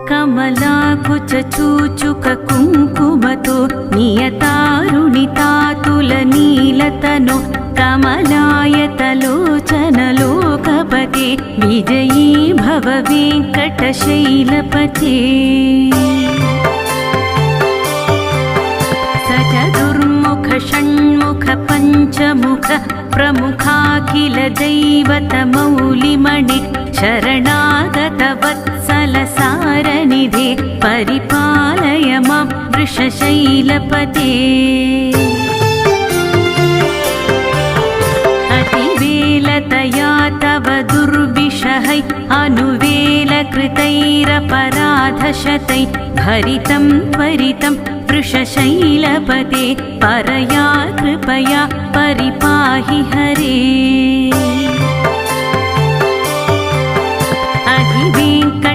कमलाकुचूचुककुङ्कुमतो नियतारुणितातुलनीलतनो कमलायतलोचनलोकपते विजयी भव वेङ्कटशैलपते। सचतुर्मुख षण्मुख पञ्चमुख प्रमुखाखिल दैवतमौलिमणि शरणागत वत्सल सारनिधे परिपालय मां वृषशैलपते। अतिवेलतया तव दुर्विषहै अनुवेलकृतैरपराधशतै भरितं त्वरितं वृषशैलपते परया कृपया परिपाहि हरे।